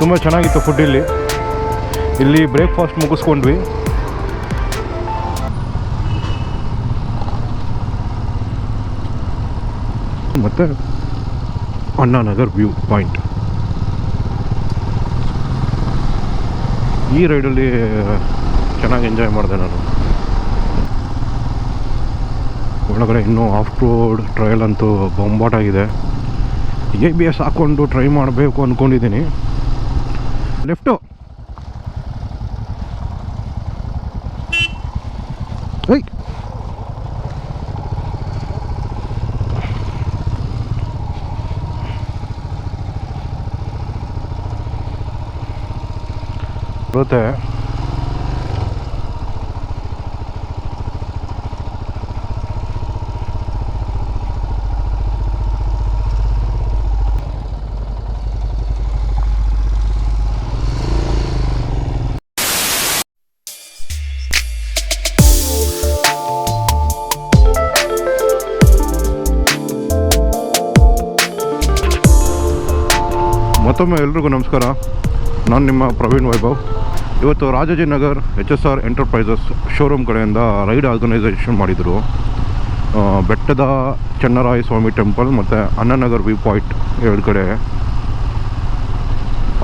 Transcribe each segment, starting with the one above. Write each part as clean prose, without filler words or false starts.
ತುಂಬ ಚೆನ್ನಾಗಿತ್ತು ಫುಡ್. ಇಲ್ಲಿ ಬ್ರೇಕ್ಫಾಸ್ಟ್ ಮುಗಿಸ್ಕೊಂಡ್ವಿ. ಮತ್ತು ಅಣ್ಣಾನಗರ್ ವ್ಯೂ ಪಾಯಿಂಟ್. ಈ ರೈಡಲ್ಲಿ ಚೆನ್ನಾಗಿ ಎಂಜಾಯ್ ಮಾಡಿದೆ ನಾನು. ಒಳಗಡೆ ಇನ್ನೂ ಆಫ್ ರೋಡ್ ಟ್ರಯಲ್ ಅಂತೂ ಬೊಂಬಾಟಾಗಿದೆ. ABS ಹಾಕ್ಕೊಂಡು ಟ್ರೈ ಮಾಡಬೇಕು ಅಂದ್ಕೊಂಡಿದ್ದೀನಿ. ಲೆಫ್ಟು ಐ ಬರುತ್ತೆ. ಮತ್ತೊಮ್ಮೆ ಎಲ್ರಿಗೂ ನಮಸ್ಕಾರ. ನಾನು ನಿಮ್ಮ ಪ್ರವೀಣ್ ವೈಭವ್. ಇವತ್ತು ರಾಜಾಜಿನಗರ್ HSR ಎಂಟರ್ಪ್ರೈಸಸ್ ಶೋರೂಮ್ ಕಡೆಯಿಂದ ರೈಡ್ ಆರ್ಗನೈಸೇಷನ್ ಮಾಡಿದರು. ಬೆಟ್ಟದ ಚೆನ್ನರಾಯ ಸ್ವಾಮಿ ಟೆಂಪಲ್ ಮತ್ತು ಅಣ್ಣಾನಗರ್ ವ್ಯೂ ಪಾಯಿಂಟ್ ಎರಡು ಕಡೆ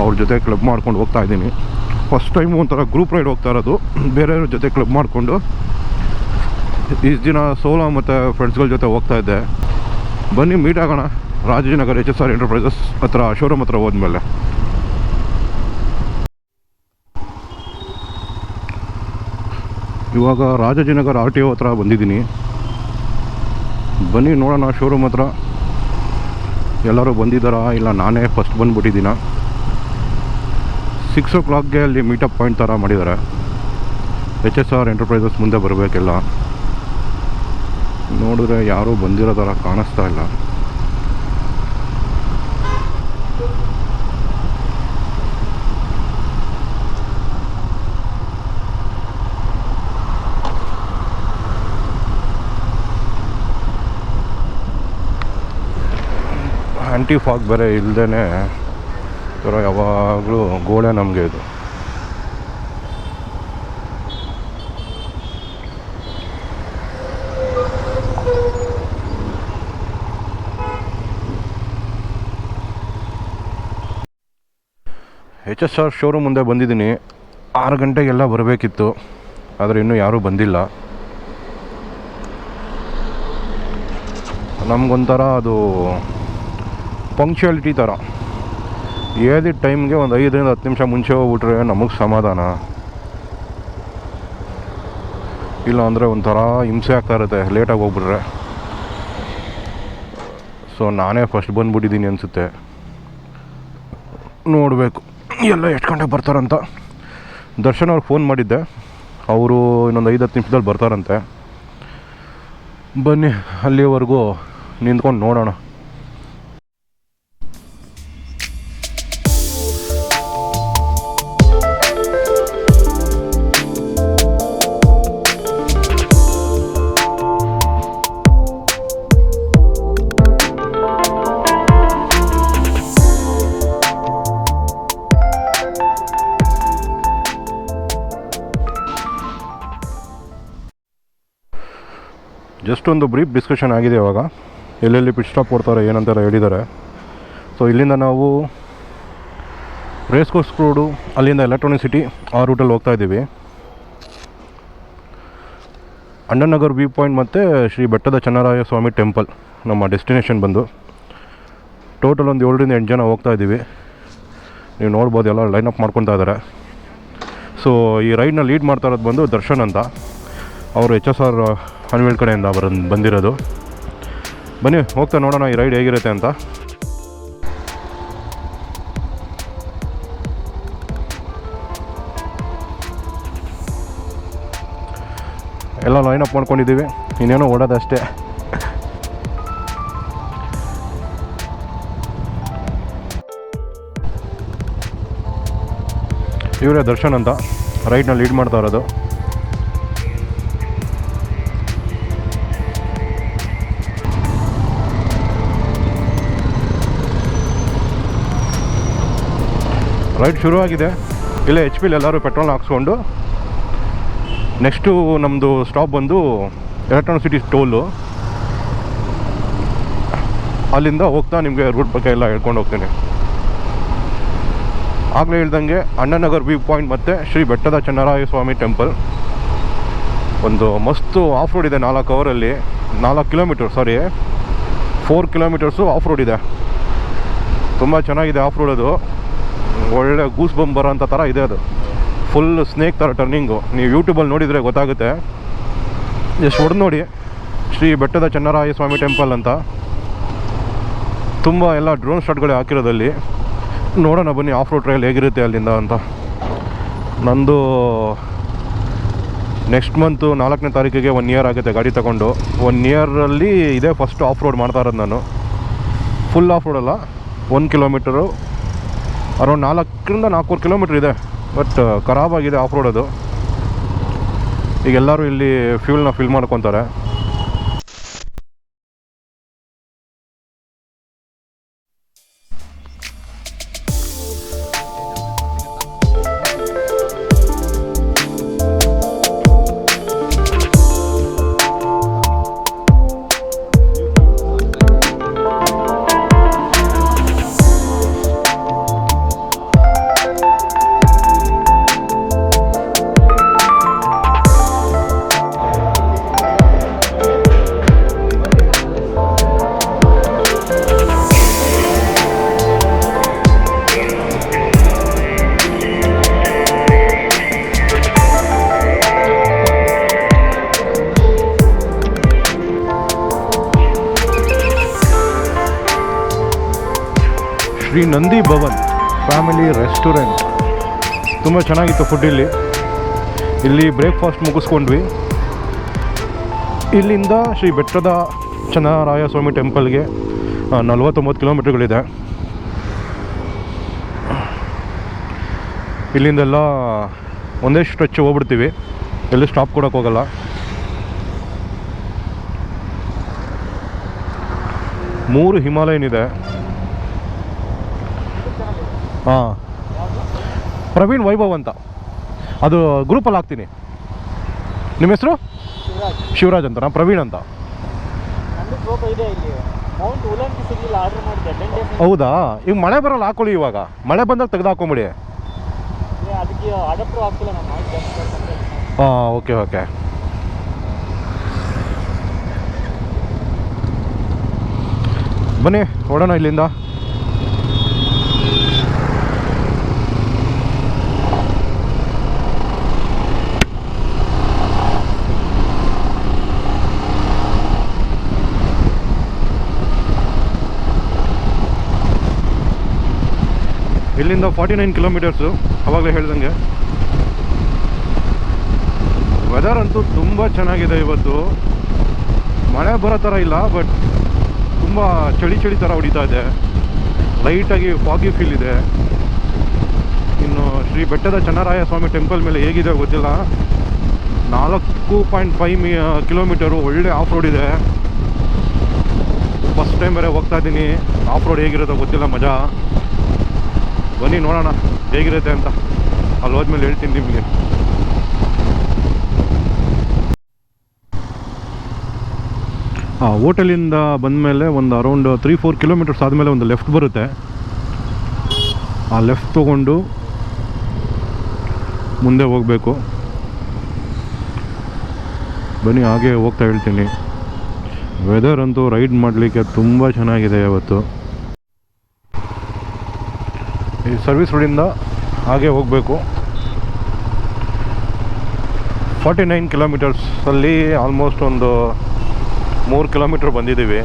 ಅವ್ರ ಜೊತೆ ಕ್ಲಬ್ ಮಾಡ್ಕೊಂಡು ಹೋಗ್ತಾ ಇದ್ದೀನಿ. ಫಸ್ಟ್ ಟೈಮು ಒಂಥರ ಗ್ರೂಪ್ ರೈಡ್ ಹೋಗ್ತಾ ಇರೋದು. ಬೇರೆಯವ್ರ ಜೊತೆ ಕ್ಲಬ್ ಮಾಡಿಕೊಂಡು ಇಷ್ಟು ದಿನ ಸೋಲೋ ಮತ್ತು ಫ್ರೆಂಡ್ಸ್ಗಳ ಜೊತೆ ಹೋಗ್ತಾ ಇದ್ದೆ. ಬನ್ನಿ ಮೀಟ್ ಆಗೋಣ ರಾಜಾಜಿನಗರ್ HSR ಎಂಟರ್ಪ್ರೈಸಸ್ ಹತ್ರ, ಶೋರೂಮ್ ಹತ್ರ ಹೋದ್ಮೇಲೆ. ಇವಾಗ ರಾಜಾಜಿನಗರ್ RTO ಹತ್ರ ಬಂದಿದ್ದೀನಿ. ಬನ್ನಿ ನೋಡೋಣ ಶೋರೂಮ್ ಹತ್ರ ಎಲ್ಲರೂ ಬಂದಿದ್ದಾರಾ ಇಲ್ಲ ನಾನೇ ಫಸ್ಟ್ ಬಂದುಬಿಟ್ಟಿದ್ದೀನ. 6 o'clockಗೆ ಅಲ್ಲಿ ಮೀಟಪ್ ಪಾಯಿಂಟ್ ಥರ ಮಾಡಿದ್ದಾರೆ. HSR ಎಂಟರ್ಪ್ರೈಸಸ್ ಮುಂದೆ ಬರಬೇಕೆಲ್ಲ. ನೋಡಿದ್ರೆ ಯಾರೂ ಬಂದಿರೋ ಥರ ಕಾಣಿಸ್ತಾ ಇಲ್ಲ. ಆ್ಯಂಟಿ ಫಾಗ್ ಬೇರೆ ಇಲ್ಲದೇ ಥರ ಯಾವಾಗಲೂ ಗೋಡೆ ನಮಗೆ ಇದು. HSR ಶೋರೂಮ್ ಮುಂದೆ ಬಂದಿದ್ದೀನಿ. 6 ಗಂಟೆಗೆಲ್ಲ ಬರಬೇಕಿತ್ತು, ಆದರೆ ಇನ್ನೂ ಯಾರೂ ಬಂದಿಲ್ಲ. ನಮಗೊಂಥರ ಅದು ಪಂಕ್ಚುಯಾಲಿಟಿ ಥರ. ಏದಿದ್ದ ಟೈಮ್ಗೆ ಒಂದು 5ರಿಂದ 10 ನಿಮಿಷ ಮುಂಚೆ ಹೋಗ್ಬಿಟ್ರೆ ನಮಗೆ ಸಮಾಧಾನ. ಇಲ್ಲ ಅಂದರೆ ಒಂಥರ ಹಿಂಸೆ ಆಗ್ತಾ ಇರುತ್ತೆ ಲೇಟಾಗಿ ಹೋಗ್ಬಿಟ್ರೆ. ಸೊ ನಾನೇ ಫಸ್ಟ್ ಬಂದುಬಿಟ್ಟಿದ್ದೀನಿ ಅನಿಸುತ್ತೆ. ನೋಡಬೇಕು ಎಲ್ಲ ಎಷ್ಟು ಗಂಟೆಗೆ ಬರ್ತಾರಂತ. ದರ್ಶನ್ ಅವ್ರಿಗೆ ಫೋನ್ ಮಾಡಿದ್ದೆ, ಅವರು ಇನ್ನೊಂದು 5-10 ನಿಮಿಷದಲ್ಲಿ ಬರ್ತಾರಂತೆ. ಬನ್ನಿ ಅಲ್ಲಿವರೆಗೂ ನಿಂತ್ಕೊಂಡು ನೋಡೋಣ. ಜಸ್ಟ್ ಒಂದು ಬ್ರೀಫ್ ಡಿಸ್ಕಷನ್ ಆಗಿದೆ ಇವಾಗ. ಎಲ್ಲೆಲ್ಲಿ ಪಿಟ್ ಸ್ಟಾಪ್ ಕೊಡ್ತಾರೆ ಏನಂತೆಲ್ಲ ಹೇಳಿದ್ದಾರೆ. ಸೊ ಇಲ್ಲಿಂದ ನಾವು ರೇಸ್ ಕೋರ್ಸ್ ರೋಡು, ಅಲ್ಲಿಂದ ಎಲೆಕ್ಟ್ರಾನಿಕ್ ಸಿಟಿ ಆ ರೂಟಲ್ಲಿ ಹೋಗ್ತಾ ಇದ್ದೀವಿ. ಅಣ್ಣಾನಗರ್ ವ್ಯೂ ಪಾಯಿಂಟ್ ಮತ್ತು ಶ್ರೀ ಬೆಟ್ಟದ ಚೆನ್ನರಾಯ ಸ್ವಾಮಿ ಟೆಂಪಲ್ ನಮ್ಮ ಡೆಸ್ಟಿನೇಷನ್ ಬಂದು. ಟೋಟಲ್ ಒಂದು 7ರಿಂದ 8 ಜನ ಹೋಗ್ತಾ ಇದ್ದೀವಿ. ನೀವು ನೋಡ್ಬೋದು ಎಲ್ಲ ಲೈನಪ್ ಮಾಡ್ಕೊತಾ ಇದ್ದಾರೆ. ಸೊ ಈ ರೈಡ್ನ ಲೀಡ್ ಮಾಡ್ತಾ ಇರೋದು ಬಂದು ದರ್ಶನ್ ಅಂತ. ಅವರು HSR ಹನ್ವೇಲ್ ಕಡೆಯಿಂದ ಬಂದಿರೋದು. ಬನ್ನಿ ಹೋಗ್ತಾ ನೋಡೋಣ ಈ ರೈಡ್ ಹೇಗಿರುತ್ತೆ ಅಂತ. ಎಲ್ಲ ಲೈನಪ್ ಮಾಡ್ಕೊಂಡಿದ್ದೀವಿ, ಇನ್ನೇನೋ ಓಡೋದಷ್ಟೇ. ಇವರೇ ದರ್ಶನ್ ಅಂತ ರೈಡ್ನ ಲೀಡ್ ಮಾಡ್ತಾ ಇರೋದು. ರೈಡ್ ಶುರುವಾಗಿದೆ. ಇಲ್ಲೇ ಎಚ್ ಪಿಲಿ ಎಲ್ಲರೂ ಪೆಟ್ರೋಲ್ ಹಾಕ್ಸ್ಕೊಂಡು ನೆಕ್ಸ್ಟು ನಮ್ಮದು ಸ್ಟಾಪ್ ಬಂದು ಎಲೆಕ್ಟ್ರಾನಿಕ್ ಸಿಟಿ ಟೋಲು. ಅಲ್ಲಿಂದ ಹೋಗ್ತಾ ನಿಮಗೆ ರೂಟ್ ಬಗ್ಗೆ ಎಲ್ಲ ಹೇಳ್ಕೊಂಡು ಹೋಗ್ತೀನಿ. ಆಗಲೇ ಹೇಳ್ದಂಗೆ ಅಣ್ಣನಗರ್ ವ್ಯೂ ಪಾಯಿಂಟ್ ಮತ್ತು ಶ್ರೀ ಬೆಟ್ಟದ ಚನ್ನರಾಯ ಸ್ವಾಮಿ ಟೆಂಪಲ್ ಒಂದು ಮಸ್ತು ಆಫ್ ರೋಡ್ ಇದೆ. 4 ಅವರಲ್ಲಿ 4 ಕಿಲೋಮೀಟರ್ 4 ಕಿಲೋಮೀಟರ್ಸು ಆಫ್ ರೋಡ್ ಇದೆ. ತುಂಬ ಚೆನ್ನಾಗಿದೆ ಆಫ್ ರೋಡ್. ಅದು ಒಳ್ಳೆ ಗೂಸ್ ಬಂಪ್ ಬರೋಂಥ ಥರ ಇದೆ. ಅದು ಫುಲ್ ಸ್ನೇಕ್ ಥರ ಟರ್ನಿಂಗು. ನೀವು ಯೂಟ್ಯೂಬಲ್ಲಿ ನೋಡಿದರೆ ಗೊತ್ತಾಗುತ್ತೆ. ಎಷ್ಟು ಹೊಡೆದು ನೋಡಿ, ಶ್ರೀ ಬೆಟ್ಟದ ಚನ್ನರಾಯ ಸ್ವಾಮಿ ಟೆಂಪಲ್ ಅಂತ. ತುಂಬ ಎಲ್ಲ ಡ್ರೋನ್ ಶಾಟ್ಗಳೇ ಹಾಕಿರೋದಲ್ಲಿ. ನೋಡೋಣ ಬನ್ನಿ ಆಫ್ ರೋಡ್ ಟ್ರಯಲ್ ಹೇಗಿರುತ್ತೆ ಅಲ್ಲಿಂದ ಅಂತ. ನಂದು ನೆಕ್ಸ್ಟ್ ಮಂತು 4ನೇ ತಾರೀಕಿಗೆ 1 ಇಯರ್ ಆಗುತ್ತೆ ಗಾಡಿ ತಗೊಂಡು. 1 ಇಯರಲ್ಲಿ ಇದೇ ಫಸ್ಟ್ ಆಫ್ ರೋಡ್ ಮಾಡ್ತಾ ಇರೋದು ನಾನು. ಫುಲ್ ಆಫ್ ರೋಡ್ ಅಲ್ಲ, 1 ಕಿಲೋಮೀಟರು ಅರೌಂಡ್ 4ರಿಂದ 4 ಕಿಲೋಮೀಟ್ರ್ ಇದೆ. ಬಟ್ ಖರಾಬಾಗಿದೆ ಆಫ್ ರೋಡ್ ಅದು. ಈಗ ಎಲ್ಲರೂ ಇಲ್ಲಿ ಫ್ಯೂಲ್ನ ಫಿಲ್ ಮಾಡ್ಕೊತಾರೆ. ಶ್ರೀ ನಂದಿ ಭವನ್ ಫ್ಯಾಮಿಲಿ ರೆಸ್ಟೋರೆಂಟ್ ತುಂಬ ಚೆನ್ನಾಗಿತ್ತು ಫುಡ್. ಇಲ್ಲಿ ಬ್ರೇಕ್ಫಾಸ್ಟ್ ಮುಗಿಸ್ಕೊಂಡ್ವಿ. ಇಲ್ಲಿಂದ ಶ್ರೀ ಬೆಟ್ಟದ ಚನ್ನರಾಯ ಸ್ವಾಮಿ ಟೆಂಪಲ್ಗೆ 49 ಕಿಲೋಮೀಟರ್ಗಳಿದೆ. ಇಲ್ಲಿಂದೆಲ್ಲ ಒಂದೇ ಸ್ಟ್ರೆಚ್ ಹೋಗ್ಬಿಡ್ತೀವಿ, ಎಲ್ಲಿ ಸ್ಟಾಪ್ ಕೊಡೋಕೆ ಹೋಗಲ್ಲ. ಮೂರು ಹಿಮಾಲಯನ್ ಇದೆ. ಹಾಂ, ಪ್ರವೀಣ್ ವೈಭವ್ ಅಂತ. ಅದು ಗ್ರೂಪಲ್ಲಿ ಹಾಕ್ತೀನಿ. ನಿಮ್ಮ ಹೆಸರು? ಶಿವರಾಜ್ ಅಂತ. ಪ್ರವೀಣ್ ಅಂತ. ಹೌದಾ? ಈಗ ಮಳೆ ಬರಲ್ಲ, ಹಾಕೊಳ್ಳಿ. ಇವಾಗ ಮಳೆ ಬಂದಾಗ ತೆಗೆದು ಹಾಕೊಂಬಿಡಿ. ಹಾಂ, ಓಕೆ ಓಕೆ. ಬನ್ನಿ ಹೊಡೋಣ ಇಲ್ಲಿಂದ. ಇಲ್ಲಿಂದ 49 ಕಿಲೋಮೀಟರ್ಸು. ಆವಾಗಲೇ ಹೇಳ್ದಂಗೆ ವೆದರ್ ಅಂತೂ ತುಂಬ ಚೆನ್ನಾಗಿದೆ ಇವತ್ತು. ಮಳೆ ಬರೋ ಥರ ಇಲ್ಲ, ಬಟ್ ತುಂಬ ಚಳಿ ಥರ ಹೊಡಿತಾ ಇದೆ. ಲೈಟಾಗಿ ಫಾಗಿ ಫೀಲ್ ಇದೆ. ಇನ್ನು ಶ್ರೀ ಬೆಟ್ಟದ ಚನ್ನರಾಯ ಸ್ವಾಮಿ ಟೆಂಪಲ್ ಮೇಲೆ ಹೇಗಿದೆ ಗೊತ್ತಿಲ್ಲ. 4.5 ಕಿಲೋಮೀಟರು ಒಳ್ಳೆ ಆಫ್ ರೋಡ್ ಇದೆ. ಫಸ್ಟ್ ಟೈಮ್ ಬೇರೆ ಹೋಗ್ತಾ ಇದ್ದೀನಿ. ಆಫ್ ರೋಡ್ ಹೇಗಿರುತ್ತೋ ಗೊತ್ತಿಲ್ಲ, ಮಜಾ. ಬನ್ನಿ ನೋಡೋಣ ಹೇಗಿರುತ್ತೆ ಅಂತ. ಅಲ್ಲಿ ಹೋದ್ಮೇಲೆ ಹೇಳ್ತೀನಿ ನಿಮಗೆ. ಹೋಟೆಲಿಂದ ಬಂದಮೇಲೆ ಒಂದು ಅರೌಂಡ್ 3-4 ಕಿಲೋಮೀಟರ್ಸ್ ಆದಮೇಲೆ ಒಂದು ಲೆಫ್ಟ್ ಬರುತ್ತೆ. ಆ ಲೆಫ್ಟ್ ತೊಗೊಂಡು ಮುಂದೆ ಹೋಗಬೇಕು. ಬನ್ನಿ ಹಾಗೆ ಹೋಗ್ತಾ ಹೇಳ್ತೀನಿ. ವೆದರ್ ಅಂತೂ ರೈಡ್ ಮಾಡಲಿಕ್ಕೆ ತುಂಬ ಚೆನ್ನಾಗಿದೆ ಇವತ್ತು. ಈ ಸರ್ವಿಸ್ ರೋಡಿಂದ ಹಾಗೆ ಹೋಗಬೇಕು. 49 ಕಿಲೋಮೀಟರ್ಸಲ್ಲಿ ಆಲ್ಮೋಸ್ಟ್ ಒಂದು 3 ಕಿಲೋಮೀಟ್ರ್ ಬಂದಿದ್ದೀವಿ.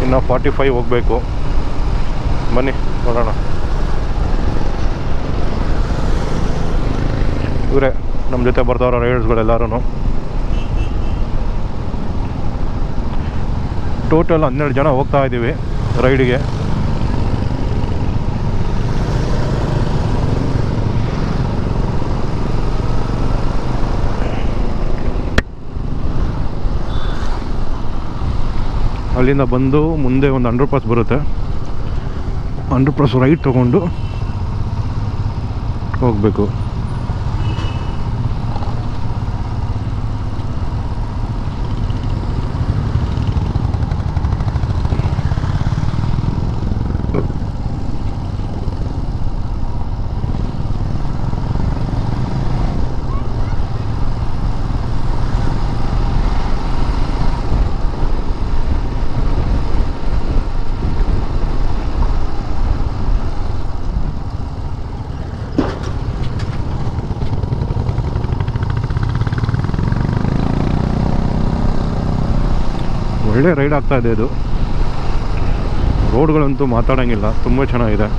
ಇನ್ನು 45 ಹೋಗಬೇಕು. ಬನ್ನಿ ನೋಡೋಣ. ಇವರೇ ನಮ್ಮ ಜೊತೆ ಬರ್ತಾವ್ರ ರೈಡರ್ಸ್ಗಳೆಲ್ಲರೂ. ಟೋಟಲ್ 12 ಜನ ಹೋಗ್ತಾ ಇದ್ದೀವಿ ರೈಡಿಗೆ. ಅಲ್ಲಿಂದ ಬಂದು ಮುಂದೆ ಒಂದು ಅಂಡರ್ ಪಾಸ್ ಬರುತ್ತೆ. ಅಂಡರ್ ಪಾಸ್ ರೈಟ್ ತೊಗೊಂಡು ಹೋಗಬೇಕು. ಒಳ್ಳೆ ರೈಡ್ ಆಗ್ತಾ ಇದೆ ಇದು. ರೋಡ್ಗಳಂತೂ ಮಾತಾಡೋಂಗಿಲ್ಲ, ತುಂಬ ಚೆನ್ನಾಗಿದೆ.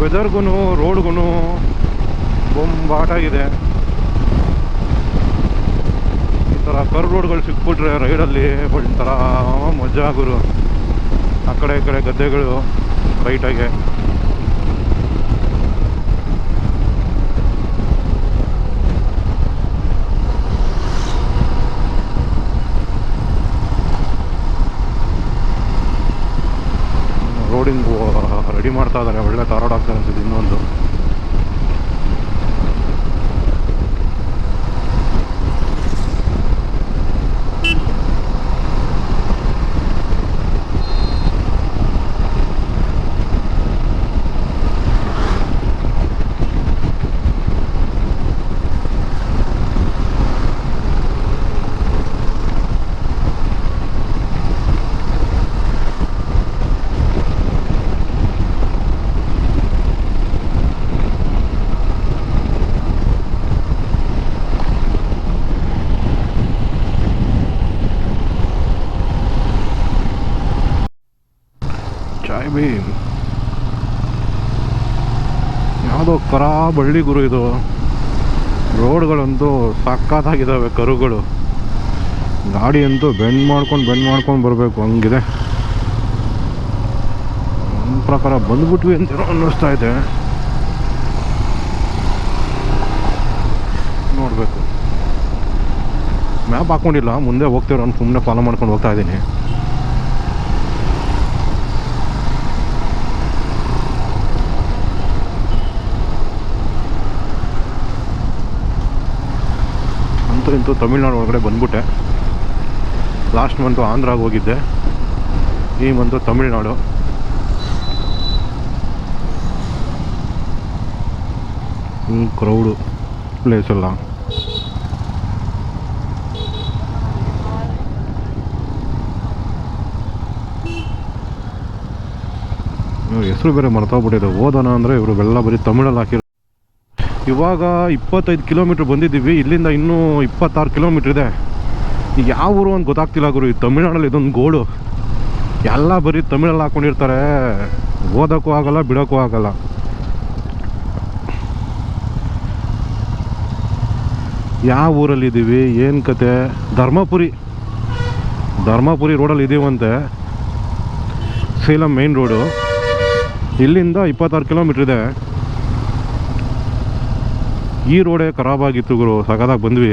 ವೆದರ್ಗೂ ರೋಡ್ಗೂ ಬೊಂಬಾಟಾಗಿದೆ. ಈ ಥರ ಕರ್ವ್ ರೋಡ್ಗಳು ಸಿಕ್ಬಿಟ್ರೆ ರೈಡಲ್ಲಿ ಒಂಥರ ಮಜಾ ಗುರು. ಆ ಕಡೆ ಈ ಕಡೆ ಗದ್ದೆಗಳು ರೈಟಾಗೆ. ರೋಡಿಂಗ್ ರೆಡಿ ಮಾಡ್ತಾ ಇದ್ದಾರೆ, ಒಳ್ಳೆ ತಾರಾಡ್ ಆಗ್ತಾರೆ ಅನ್ಸುತ್ತೆ. ಇನ್ನೊಂದು ಚಾಯ್ ಯಾವುದೋ ಕರಾ ಬಳ್ಳಿ ಗುರು ಇದು. ರೋಡ್ಗಳಂತೂ ಸಕ್ಕತ್ತಾಗಿದ್ದಾವೆ. ಕರುಗಳು ಗಾಡಿ ಅಂತೂ ಬೆಂಡ್ ಮಾಡ್ಕೊಂಡು ಬರಬೇಕು ಹಂಗಿದೆ. ನನ್ನ ಪ್ರಕಾರ ಬಂದ್ಬಿಟ್ವಿ ಅಂತ ಅನ್ನಿಸ್ತಾ ಇದೆ. ನೋಡಬೇಕು. ಮ್ಯಾಪ್ ಹಾಕ್ಕೊಂಡಿಲ್ಲ, ಮುಂದೆ ಹೋಗ್ತಿರೋ ನಾನು ಸುಮ್ಮನೆ ಫಾಲೋ ಮಾಡ್ಕೊಂಡು ಹೋಗ್ತಾ ಇದ್ದೀನಿ. ಇಂತೂ ತಮಿಳ್ನಾಡು ಒಳಗಡೆ ಬಂದ್ಬಿಟ್ಟೆ. ಲಾಸ್ಟ್ ಮಂತು ಆಂಧ್ರಾಗ ಹೋಗಿದ್ದೆ, ಈ ಮಂತು ತಮಿಳ್ನಾಡು. ಕ್ರೌಡು ಪ್ಲೇಸ್ ಎಲ್ಲ. ಹೆಸರು ಬೇರೆ ಮರ್ತೋಗ್ಬಿಟ್ಟಿದೆ. ಓದೋಣ ಅಂದರೆ ಇವರು ಎಲ್ಲ ಬರೀ ತಮಿಳಲ್ಲಿ ಹಾಕಿರೋ. ಇವಾಗ 25 ಕಿಲೋಮೀಟ್ರ್ ಬಂದಿದ್ದೀವಿ. ಇಲ್ಲಿಂದ ಇನ್ನೂ 26 ಕಿಲೋಮೀಟ್ರ್ ಇದೆ. ಈಗ ಯಾವ ಊರು ಅಂತ ಗೊತ್ತಾಗ್ತಿಲ್ಲ ಗುರು. ಈ ತಮಿಳ್ನಾಡಲ್ಲಿ ಇದೊಂದು ಗೋಳು, ಎಲ್ಲ ಬರೀ ತಮಿಳಲ್ಲಿ ಹಾಕ್ಕೊಂಡಿರ್ತಾರೆ. ಓದೋಕ್ಕೂ ಆಗಲ್ಲ, ಬಿಡೋಕ್ಕೂ ಆಗಲ್ಲ. ಯಾವ ಊರಲ್ಲಿದ್ದೀವಿ, ಏನು ಕತೆ? ಧರ್ಮಪುರಿ ರೋಡಲ್ಲಿ ಇದ್ದೀವಂತೆ. Salem main road. ಇಲ್ಲಿಂದ 26 ಕಿಲೋಮೀಟ್ರ್ ಇದೆ. ಈ ರೋಡೇ ಖರಾಬಾಗಿತ್ತು ಗುರು. ಸಗದಾಗಿ ಬಂದ್ವಿ.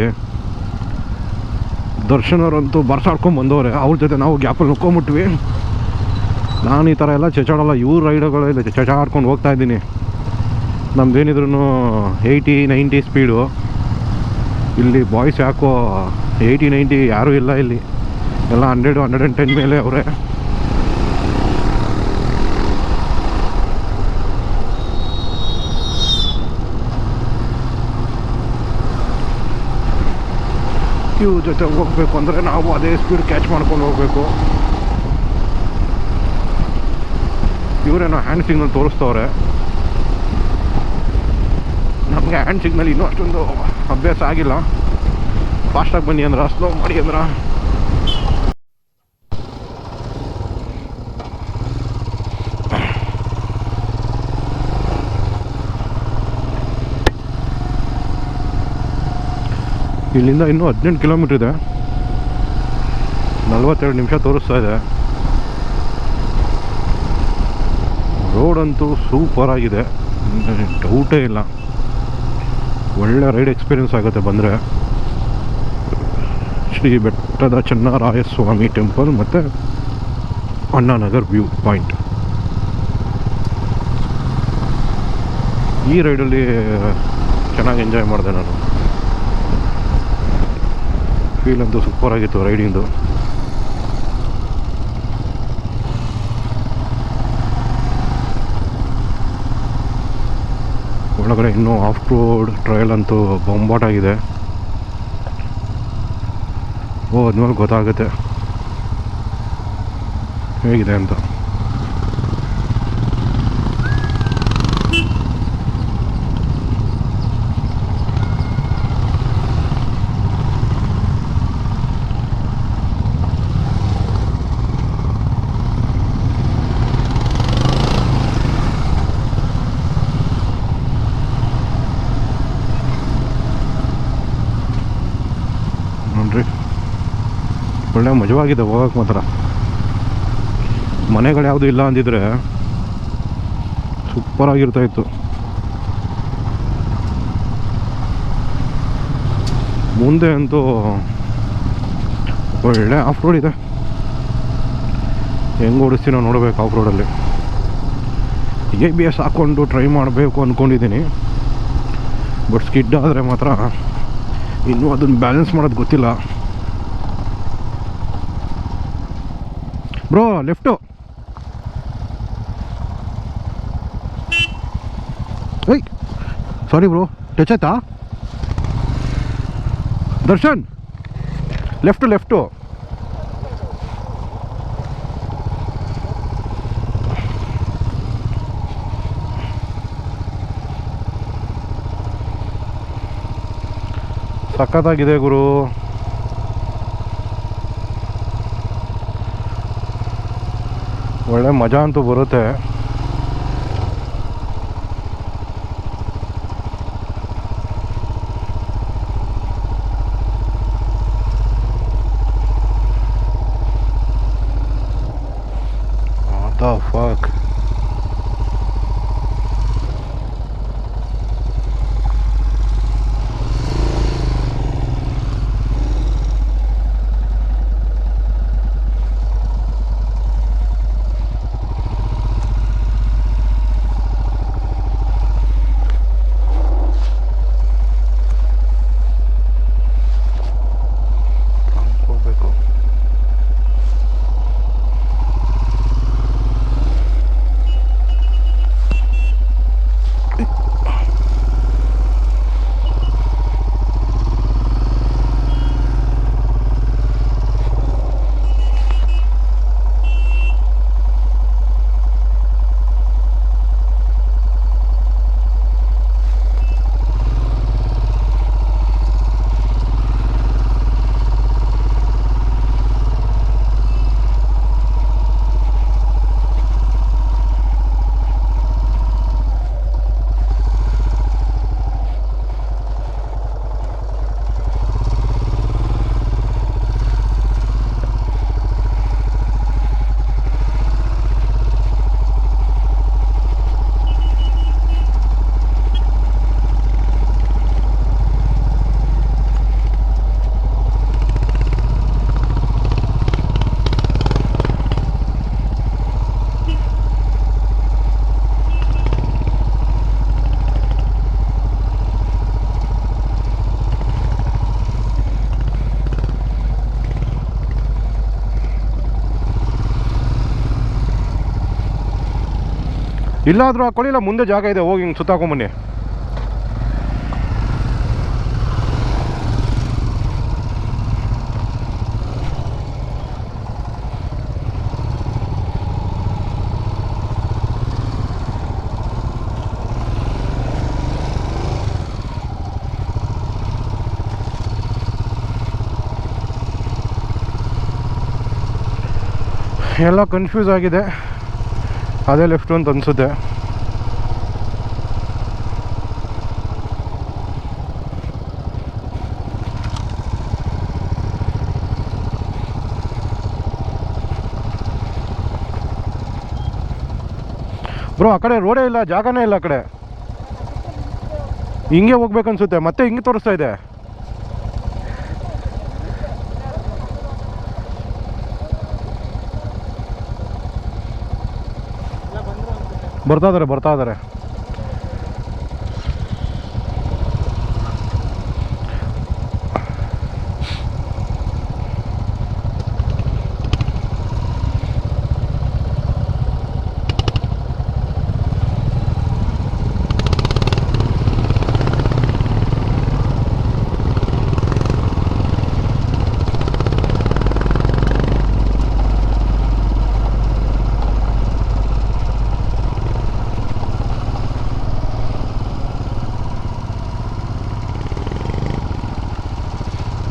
ದರ್ಶನವರಂತೂ ಬರ್ಸಾಡ್ಕೊಂಡು ಬಂದವ್ರೆ. ಅವ್ರ ಜೊತೆ ನಾವು ಗ್ಯಾಪಲ್ಲಿ ನುಕ್ಕೊಂಬಿಟ್ವಿ. ನಾನು ಈ ಥರ ಎಲ್ಲ ಚೆಚಾಡಲ್ಲ. ಇವ್ರ ರೈಡುಗಳೆಲ್ಲ ಚೆಚಾಡ್ಕೊಂಡು ಹೋಗ್ತಾ ಇದ್ದೀನಿ. ನಮ್ದೇನಿದ್ರು 80-90 ಸ್ಪೀಡು. ಇಲ್ಲಿ ಬಾಯ್ಸ್ ಯಾಕೋ 80-90 ಯಾರೂ ಇಲ್ಲ ಇಲ್ಲಿ. ಎಲ್ಲ 100-110 ಮೇಲೆ ಅವರೇ. ಇವ್ರ ಜೊತೆ ಹೋಗಬೇಕು ಅಂದರೆ ನಾವು ಅದೇ ಸ್ಪೀಡ್ ಕ್ಯಾಚ್ ಮಾಡ್ಕೊಂಡು ಹೋಗಬೇಕು. ಇವರೇನೋ ಹ್ಯಾಂಡ್ ಸಿಗ್ನಲ್ ತೋರಿಸ್ತವ್ರೆ. ನಮಗೆ ಹ್ಯಾಂಡ್ ಸಿಗ್ನಲ್ ಇನ್ನೂ ಅಷ್ಟೊಂದು ಅಭ್ಯಾಸ ಆಗಿಲ್ಲ. ಫಾಸ್ಟಾಗಿ ಬನ್ನಿ ಅಂದ್ರೆ ಸ್ಲೋ ಮಾಡಿ ಅಂದ್ರೆ ಇಲ್ಲಿಂದ ಇನ್ನೂ 18 ಕಿಲೋಮೀಟ್ರ್ ಇದೆ. 42 ನಿಮಿಷ ತೋರಿಸ್ತಾ ಇದೆ. ರೋಡಂತೂ ಸೂಪರ್ ಆಗಿದೆ, ಡೌಟೇ ಇಲ್ಲ. ಒಳ್ಳೆ ರೈಡ್ ಎಕ್ಸ್ಪೀರಿಯನ್ಸ್ ಆಗುತ್ತೆ ಬಂದರೆ. ಶ್ರೀ ಬೆಟ್ಟದ ಚನ್ನರಾಯಸ್ವಾಮಿ ಟೆಂಪಲ್ ಮತ್ತು ಅಣ್ಣಾನಗರ್ ವ್ಯೂ ಪಾಯಿಂಟ್. ಈ ರೈಡಲ್ಲಿ ಚೆನ್ನಾಗಿ ಎಂಜಾಯ್ ಮಾಡಿದೆ ನಾನು. ಫೀಲ್ ಅಂತೂ ಸೂಪರ್ ಆಗಿತ್ತು ರೈಡಿಂಗ್ದು. ಒಳಗಡೆ ಇನ್ನೂ ಆಫ್ ರೋಡ್ ಟ್ರಯಲ್ ಅಂತೂ ಬೊಂಬಾಟಾಗಿದೆ. ಹೋದ್ಮೇಲೆ ಗೊತ್ತಾಗುತ್ತೆ ಹೇಗಿದೆ ಅಂತ. ನೋಡ್ರಿ, ಒಳ್ಳೆ ಮಜವಾಗಿದೆ ಹೋಗಕ್ಕೆ ಮಾತ್ರ. ಮನೆಗಳು ಯಾವುದು ಇಲ್ಲ ಅಂದಿದ್ರೆ ಸೂಪರಾಗಿರ್ತಾಯಿತ್ತು. ಮುಂದೆ ಅಂತೂ ಒಳ್ಳೆ ಆಫ್ ರೋಡ್ ಇದೆ. ಹೆಂಗೆ ಓಡಿಸ್ತೀನೋ ನೋಡಬೇಕು. ಆಫ್ ರೋಡಲ್ಲಿ ABS ಹಾಕ್ಕೊಂಡು ಟ್ರೈ ಮಾಡಬೇಕು ಅಂದ್ಕೊಂಡಿದ್ದೀನಿ. ಬಟ್ ಸ್ಕಿಡ್ ಆದರೆ ಮಾತ್ರ ಇನ್ನೂ ಅದನ್ನು ಬ್ಯಾಲೆನ್ಸ್ ಮಾಡೋದು ಗೊತ್ತಿಲ್ಲ. Bro left. ಏಯ್ ಸಾರಿ ಬ್ರೋ, ಟಚ್ ಆಯ್ತಾ? ದರ್ಶನ್ ಲೆಫ್ಟು. ಸಖತ್ತಾಗಿದೆ ಗುರು. ಒಳ್ಳೆ ಮಜಾ ಅಂತೂ ಬರುತ್ತೆ. What the fuck? ಇಲ್ಲಾದರೂ ಹಾಕೊಳ್ಳಿ, ಇಲ್ಲ ಮುಂದೆ ಜಾಗ ಇದೆ, ಹೋಗಿ ಹಿಂಗೆ ಸುತ್ತಾಕೊಂಬನ್ನಿ. ಎಲ್ಲ ಕನ್ಫ್ಯೂಸ್ ಆಗಿದೆ, ಅದೇ ಲೆಫ್ಟು ಅಂತ ಅನಿಸುತ್ತೆ. ಬ್ರೋ ಆ ಕಡೆ ರೋಡೇ ಇಲ್ಲ, ಜಾಗನೇ ಇಲ್ಲ ಆ ಕಡೆ. ಹಿಂಗೆ ಹೋಗ್ಬೇಕನ್ಸುತ್ತೆ, ಮತ್ತೆ ಹಿಂಗೆ ತೋರಿಸ್ತಾ ಇದೆ. ಬರ್ತಾ ಇದ್ದಾರೆ.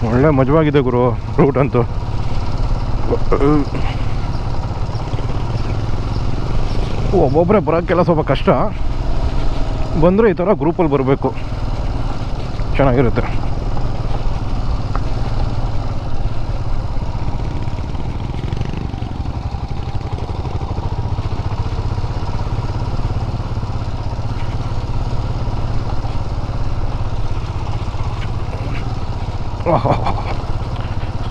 ಒಳ್ಳೆ ಮಜವಾಗಿದೆ ಗುರು ರೂಟ್ ಅಂತೂ. ಒಬ್ಬೊಬ್ಬರೇ ಬರೋಕ್ಕೆಲ್ಲ ಸ್ವಲ್ಪ ಕಷ್ಟ, ಬಂದರೆ ಈ ಥರ ಗ್ರೂಪಲ್ಲಿ ಬರಬೇಕು, ಚೆನ್ನಾಗಿರುತ್ತೆ.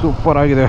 ಸೂಪರ್ ಆಗಿದೆ.